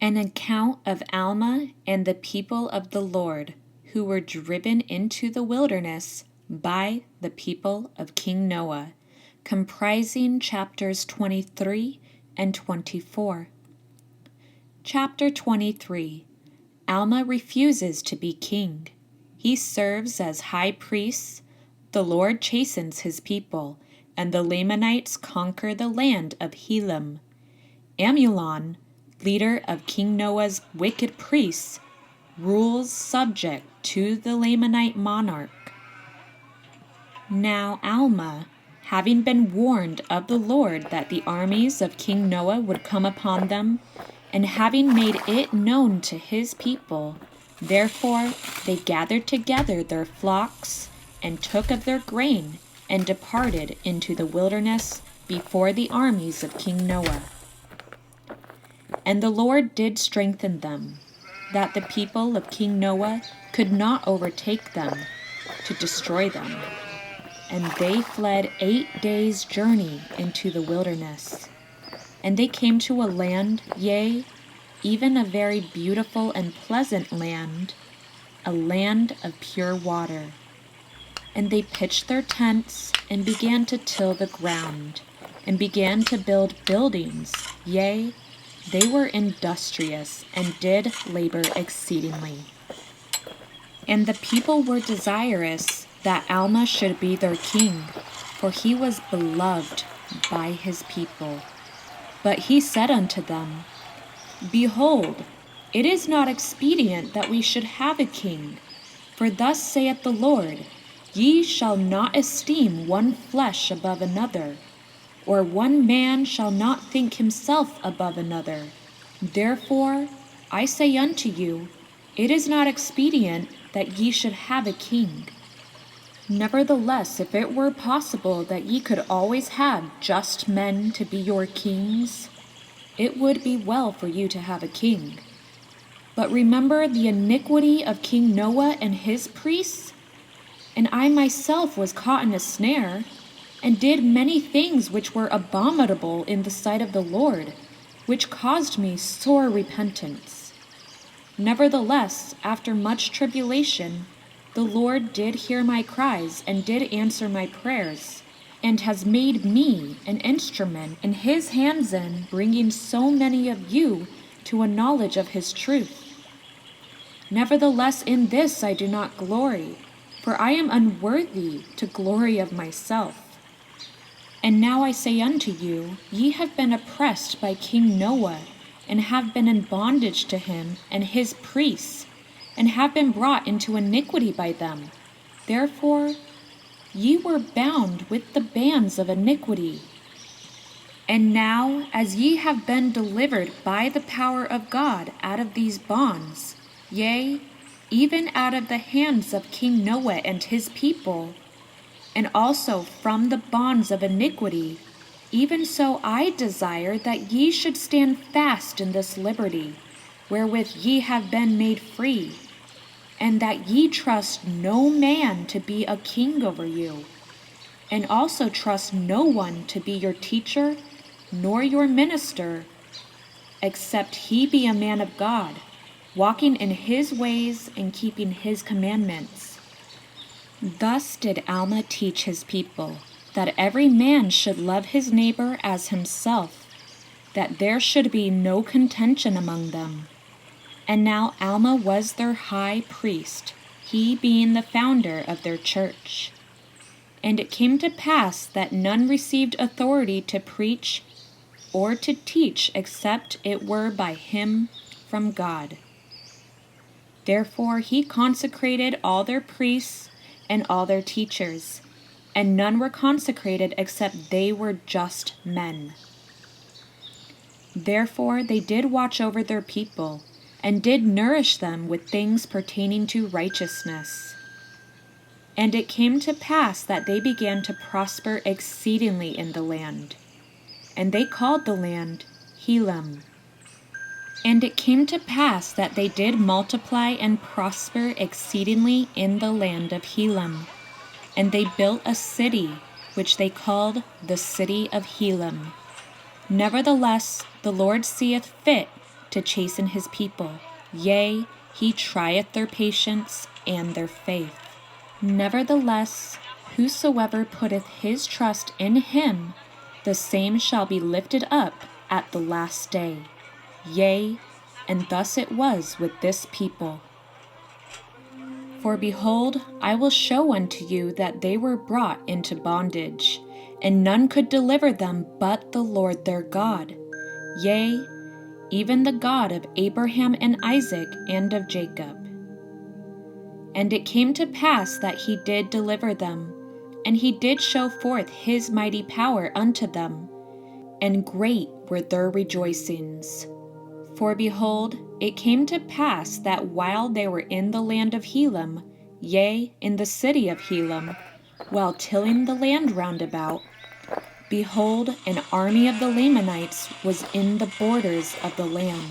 An account of Alma and the people of the Lord, who were driven into the wilderness by the people of King Noah, comprising chapters 23 and 24. Chapter 23. Alma refuses to be king. He serves as high priest. The Lord chastens his people, and the Lamanites conquer the land of Helam. Amulon, leader of King Noah's wicked priests, rules subject to the Lamanite monarch. Now Alma, having been warned of the Lord that the armies of King Noah would come upon them, and having made it known to his people, therefore they gathered together their flocks, and took of their grain, and departed into the wilderness before the armies of King Noah. And the Lord did strengthen them, that the people of King Noah could not overtake them, to destroy them. And they fled 8 days' journey into the wilderness. And they came to a land, yea, even a very beautiful and pleasant land, a land of pure water. And they pitched their tents, and began to till the ground, and began to build buildings, yea, they were industrious, and did labor exceedingly. And the people were desirous that Alma should be their king, for he was beloved by his people. But he said unto them, Behold, it is not expedient that we should have a king. For thus saith the Lord, Ye shall not esteem one flesh above another, or one man shall not think himself above another. Therefore I say unto you, it is not expedient that ye should have a king. Nevertheless, if it were possible that ye could always have just men to be your kings, it would be well for you to have a king. But remember the iniquity of King Noah and his priests? And I myself was caught in a snare, and did many things which were abominable in the sight of the Lord, which caused me sore repentance. Nevertheless, after much tribulation, the Lord did hear my cries, and did answer my prayers, and has made me an instrument in his hands in bringing so many of you to a knowledge of his truth. Nevertheless, in this I do not glory, for I am unworthy to glory of myself. And now I say unto you, ye have been oppressed by King Noah, and have been in bondage to him and his priests, and have been brought into iniquity by them. Therefore ye were bound with the bands of iniquity. And now, as ye have been delivered by the power of God out of these bonds, yea, even out of the hands of King Noah and his people, and also from the bonds of iniquity, even so I desire that ye should stand fast in this liberty, wherewith ye have been made free, and that ye trust no man to be a king over you, and also trust no one to be your teacher, nor your minister, except he be a man of God, walking in his ways and keeping his commandments. Thus did Alma teach his people, that every man should love his neighbor as himself, that there should be no contention among them. And now Alma was their high priest, he being the founder of their church. And it came to pass that none received authority to preach or to teach except it were by him from God. Therefore he consecrated all their priests and all their teachers, and none were consecrated except they were just men. Therefore they did watch over their people, and did nourish them with things pertaining to righteousness. And it came to pass that they began to prosper exceedingly in the land, and they called the land Helam. And it came to pass that they did multiply and prosper exceedingly in the land of Helam. And they built a city, which they called the city of Helam. Nevertheless, the Lord seeth fit to chasten his people. Yea, he trieth their patience and their faith. Nevertheless, whosoever putteth his trust in him, the same shall be lifted up at the last day. Yea, and thus it was with this people. For behold, I will show unto you that they were brought into bondage, and none could deliver them but the Lord their God, yea, even the God of Abraham and Isaac and of Jacob. And it came to pass that he did deliver them, and he did show forth his mighty power unto them, and great were their rejoicings. For behold, it came to pass that while they were in the land of Helam, yea, in the city of Helam, while tilling the land round about, behold, an army of the Lamanites was in the borders of the land.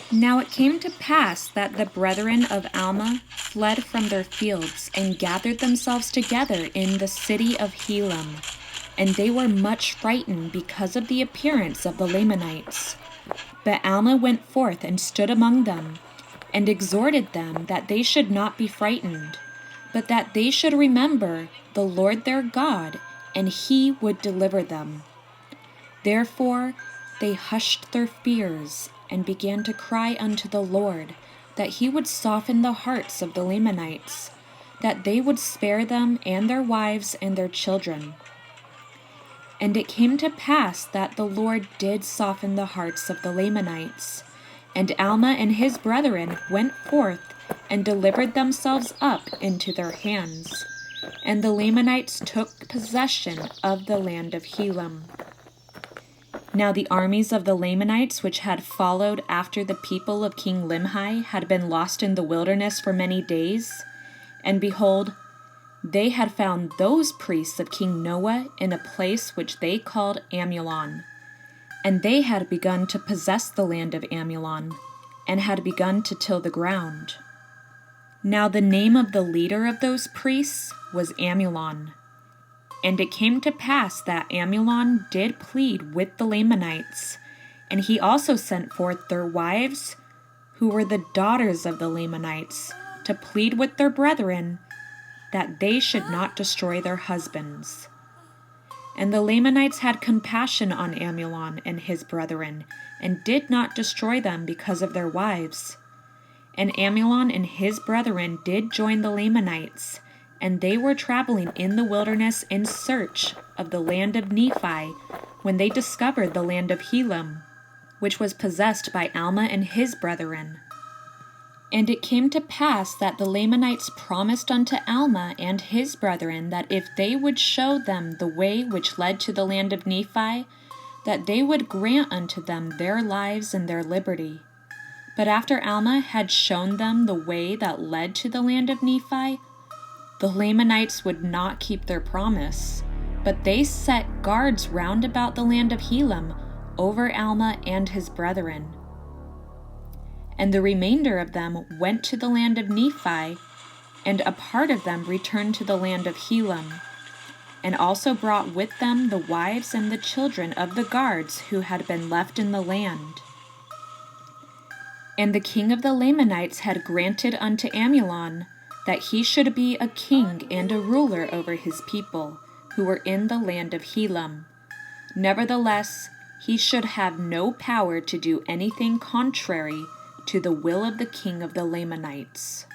Now it came to pass that the brethren of Alma fled from their fields, and gathered themselves together in the city of Helam, and they were much frightened because of the appearance of the Lamanites. But Alma went forth and stood among them, and exhorted them that they should not be frightened, but that they should remember the Lord their God, and he would deliver them. Therefore they hushed their fears, and began to cry unto the Lord, that he would soften the hearts of the Lamanites, that they would spare them and their wives and their children. And it came to pass that the Lord did soften the hearts of the Lamanites, and Alma and his brethren went forth and delivered themselves up into their hands, and the Lamanites took possession of the land of Helam. Now the armies of the Lamanites which had followed after the people of King Limhi had been lost in the wilderness for many days, and behold, they had found those priests of King Noah in a place which they called Amulon, and they had begun to possess the land of Amulon, and had begun to till the ground. Now the name of the leader of those priests was Amulon. And it came to pass that Amulon did plead with the Lamanites, and he also sent forth their wives, who were the daughters of the Lamanites, to plead with their brethren, that they should not destroy their husbands. And the Lamanites had compassion on Amulon and his brethren, and did not destroy them because of their wives. And Amulon and his brethren did join the Lamanites, and they were traveling in the wilderness in search of the land of Nephi, when they discovered the land of Helam, which was possessed by Alma and his brethren. And it came to pass that the Lamanites promised unto Alma and his brethren that if they would show them the way which led to the land of Nephi, that they would grant unto them their lives and their liberty. But after Alma had shown them the way that led to the land of Nephi, the Lamanites would not keep their promise, but they set guards round about the land of Helam over Alma and his brethren. And the remainder of them went to the land of Nephi, and a part of them returned to the land of Helam, and also brought with them the wives and the children of the guards who had been left in the land. And the king of the Lamanites had granted unto Amulon that he should be a king and a ruler over his people, who were in the land of Helam. Nevertheless, he should have no power to do anything contrary to the will of the king of the Lamanites.